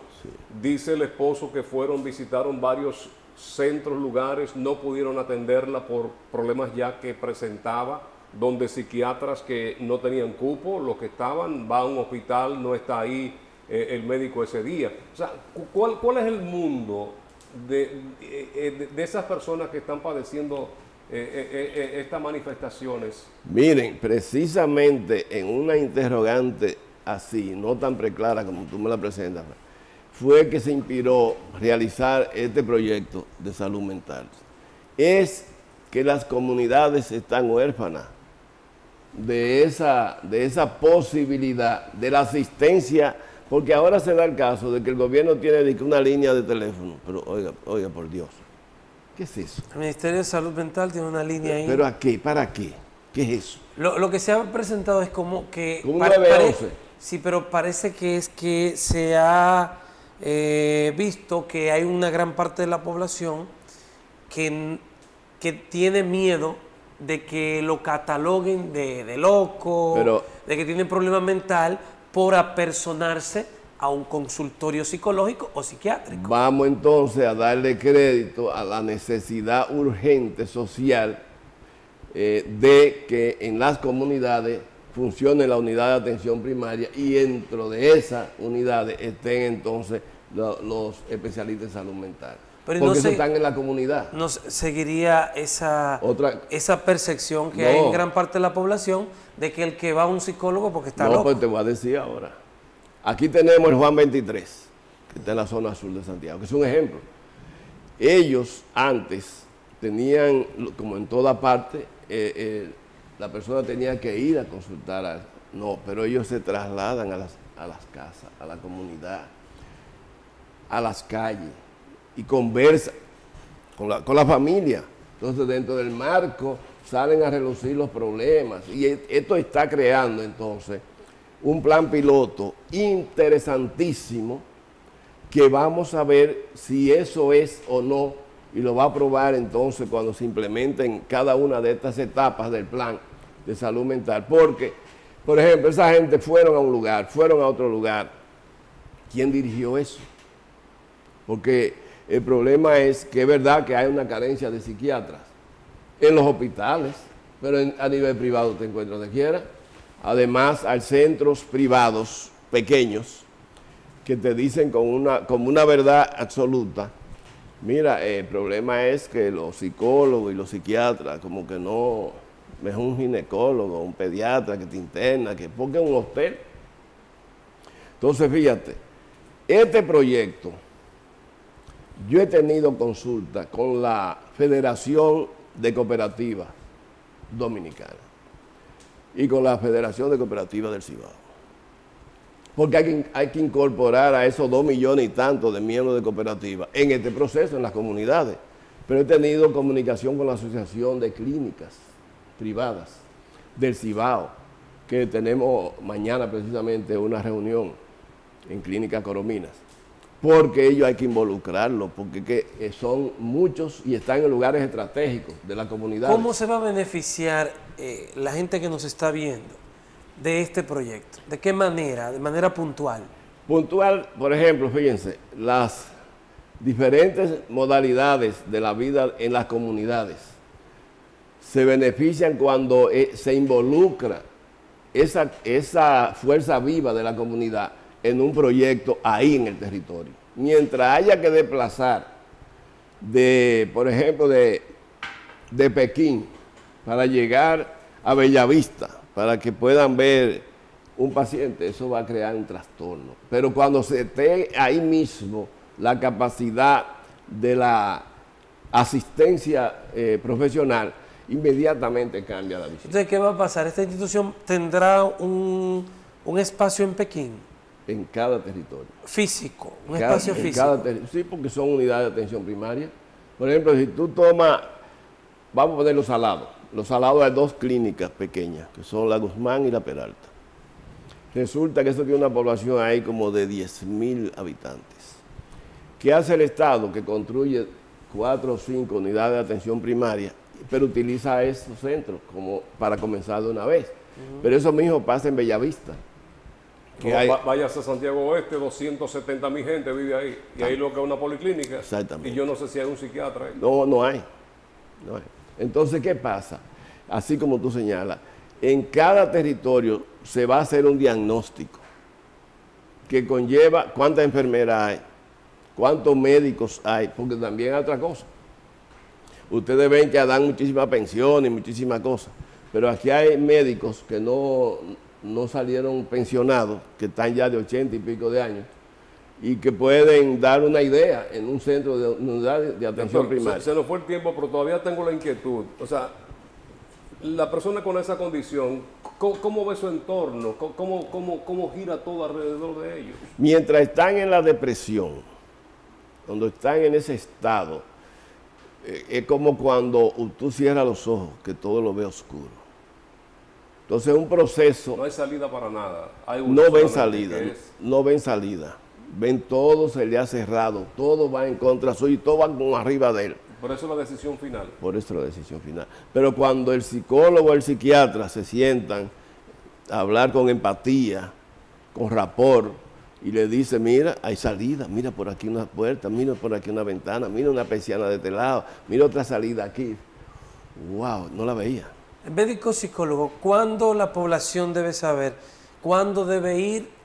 [SPEAKER 1] Dice el esposo que visitaron varios centros, lugares, no pudieron atenderla por problemas ya que presentaba, donde psiquiatras que no tenían cupo, los que estaban, va a un hospital, no está ahí el médico ese día. O sea, ¿cuál es el mundo de esas personas que están padeciendo estas manifestaciones?
[SPEAKER 2] Miren, precisamente en una interrogante así, no tan preclara como tú me la presentas, fue que se inspiró realizar este proyecto de salud mental. Es que las comunidades están huérfanas de esa posibilidad de la asistencia, porque ahora se da el caso de que el gobierno tiene una línea de teléfono, pero oiga por Dios, ¿qué es eso?
[SPEAKER 3] El Ministerio de Salud Mental tiene una línea ahí.
[SPEAKER 2] ¿Pero a qué? ¿Para qué? ¿Qué es eso?
[SPEAKER 3] Lo que se ha presentado es como que...
[SPEAKER 2] Un 911.
[SPEAKER 3] Sí, pero parece que es que se ha visto que hay una gran parte de la población que tiene miedo de que lo cataloguen de loco, de que tiene problema mental por apersonarse a un consultorio psicológico o psiquiátrico.
[SPEAKER 2] Vamos entonces a darle crédito a la necesidad urgente social de que en las comunidades funcione la unidad de atención primaria y dentro de esas unidades estén entonces los especialistas en salud mental.
[SPEAKER 3] Pero
[SPEAKER 2] porque eso están en la comunidad.
[SPEAKER 3] No seguiría esa percepción que hay en gran parte de la población de que el que va a un psicólogo porque está loco.
[SPEAKER 2] No, pues te voy a decir ahora. Aquí tenemos el Juan 23, que está en la zona sur de Santiago, que es un ejemplo. Ellos antes tenían, como en toda parte, la persona tenía que ir a consultar. No, pero ellos se trasladan a las casas, a la comunidad, a las calles, y conversan con la familia. Entonces, dentro del marco, salen a relucir los problemas. Y esto está creando, entonces, un plan piloto interesantísimo que vamos a ver si eso es o no, y lo va a probar entonces cuando se implementen cada una de estas etapas del plan de salud mental. Porque, por ejemplo, esa gente fueron a un lugar, fueron a otro lugar. ¿Quién dirigió eso? Porque el problema es que es verdad que hay una carencia de psiquiatras en los hospitales, pero a nivel privado te encuentras donde quiera. Además, hay centros privados pequeños que te dicen como una verdad absoluta: mira, el problema es que los psicólogos y los psiquiatras, como que no, es un ginecólogo, un pediatra que te interna, que porque es un hotel. Entonces, fíjate, este proyecto, yo he tenido consulta con la Federación de Cooperativas Dominicana y con la Federación de Cooperativas del Cibao. porque hay que incorporar a esos 2 millones y tantos de miembros de cooperativas en este proceso, en las comunidades. Pero he tenido comunicación con la Asociación de Clínicas Privadas del Cibao, que tenemos mañana precisamente una reunión en Clínicas Corominas, porque ellos hay que involucrarlos, porque son muchos y están en lugares estratégicos de la comunidad.
[SPEAKER 3] ¿Cómo se va a beneficiar la gente que nos está viendo de este proyecto? ¿De qué manera? De manera puntual.
[SPEAKER 2] Puntual, por ejemplo, fíjense, las diferentes modalidades de la vida en las comunidades se benefician cuando se involucra esa fuerza viva de la comunidad en un proyecto ahí en el territorio. Mientras haya que desplazar por ejemplo, de Pekín para llegar a Bellavista, para que puedan ver un paciente, eso va a crear un trastorno. Pero cuando se esté ahí mismo la capacidad de la asistencia profesional, inmediatamente cambia la visión.
[SPEAKER 3] Entonces, ¿qué va a pasar? ¿Esta institución tendrá un espacio en Pekín?
[SPEAKER 2] En cada territorio.
[SPEAKER 3] Físico, espacio físico.
[SPEAKER 2] Sí, porque son unidades de atención primaria. Por ejemplo, si tú tomas, vamos a poner los salados. Los salados hay 2 clínicas pequeñas, que son la Guzmán y la Peralta. Resulta que eso tiene una población ahí como de 10.000 habitantes. ¿Qué hace el Estado? Que construye 4 o 5 unidades de atención primaria, pero utiliza esos centros como para comenzar de una vez. Pero eso mismo pasa en Bellavista.
[SPEAKER 1] Vayas a Santiago Oeste, 270.000 gente vive ahí. Y ahí lo que es una policlínica.
[SPEAKER 2] Exactamente.
[SPEAKER 1] Y yo no sé si hay un psiquiatra ahí.
[SPEAKER 2] No hay. Entonces, ¿qué pasa? Así como tú señalas, en cada territorio se va a hacer un diagnóstico que conlleva cuántas enfermeras hay, cuántos médicos hay, porque también hay otra cosa. Ustedes ven que dan muchísimas pensiones, muchísimas cosas, pero aquí hay médicos que no salieron pensionados, que están ya de 80 y pico de años, y que pueden dar una idea en un centro de unidad de atención primaria.
[SPEAKER 1] Se nos fue el tiempo, pero todavía tengo la inquietud. O sea, la persona con esa condición, ¿cómo ve su entorno? ¿Cómo gira todo alrededor de ellos?
[SPEAKER 2] Mientras están en la depresión, cuando están en ese estado, es como cuando tú cierras los ojos, que todo lo ve oscuro. Entonces es un proceso.
[SPEAKER 1] No hay salida para nada.
[SPEAKER 2] No ven salida, no ven salida. Ven todo, se le ha cerrado, todo va en contra suyo y todo va como arriba de él.
[SPEAKER 1] Por eso la decisión final.
[SPEAKER 2] Por eso la decisión final. Pero cuando el psicólogo o el psiquiatra se sientan a hablar con empatía, con rapport, y le dice, mira, hay salida, mira por aquí una puerta, mira por aquí una ventana, mira una persiana de este lado, mira otra salida aquí. Wow, no la veía.
[SPEAKER 3] El médico psicólogo, ¿cuándo la población debe saber cuándo debe ir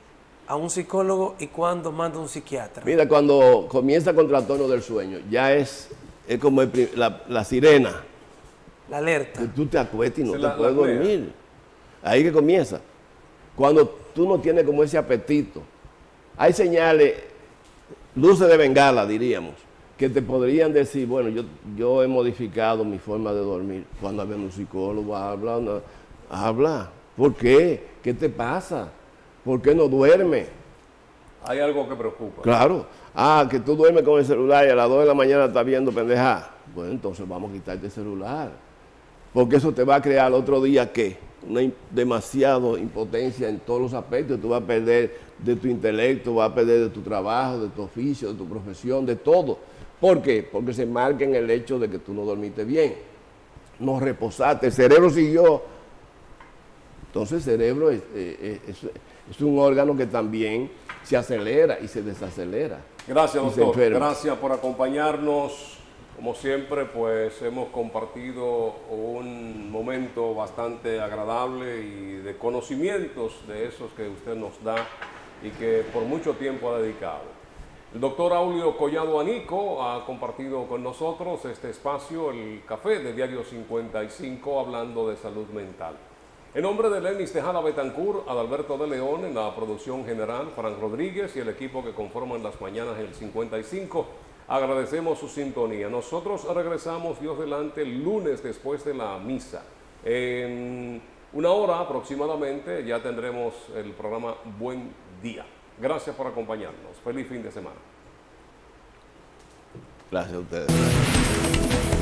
[SPEAKER 3] a un psicólogo y cuándo manda un psiquiatra?
[SPEAKER 2] Mira, cuando comienza con trastorno del sueño, ya es como la sirena.
[SPEAKER 3] La alerta.
[SPEAKER 2] Que tú te acuestas y no te puedes dormir. Ahí que comienza. Cuando tú no tienes como ese apetito. Hay señales, luces de bengala, diríamos, que te podrían decir, bueno, yo he modificado mi forma de dormir. Cuando había un psicólogo, habla. ¿Por qué? ¿Qué te pasa? ¿Por qué no duerme?
[SPEAKER 1] Hay algo que preocupa.
[SPEAKER 2] Claro. Que tú duermes con el celular y a las 2 de la mañana estás viendo pendeja. Bueno, entonces vamos a quitarte el celular. Porque eso te va a crear el otro día, ¿qué? Demasiado impotencia en todos los aspectos. Tú vas a perder de tu intelecto, vas a perder de tu trabajo, de tu oficio, de tu profesión, de todo. ¿Por qué? Porque se marca en el hecho de que tú no dormiste bien. No reposaste. El cerebro siguió. Entonces el cerebro es un órgano que también se acelera y se desacelera.
[SPEAKER 1] Gracias, doctor. Gracias por acompañarnos. Como siempre, pues hemos compartido un momento bastante agradable y de conocimientos de esos que usted nos da y que por mucho tiempo ha dedicado. El doctor Aulio Collado Anico ha compartido con nosotros este espacio, el café de Diario 55, hablando de salud mental. En nombre de Lenis Tejada Betancourt, Adalberto de León, en la producción general, Frank Rodríguez y el equipo que conforman las mañanas del 55, agradecemos su sintonía. Nosotros regresamos, Dios delante, el lunes después de la misa. En una hora aproximadamente ya tendremos el programa Buen Día. Gracias por acompañarnos. Feliz fin de semana.
[SPEAKER 2] Gracias a ustedes.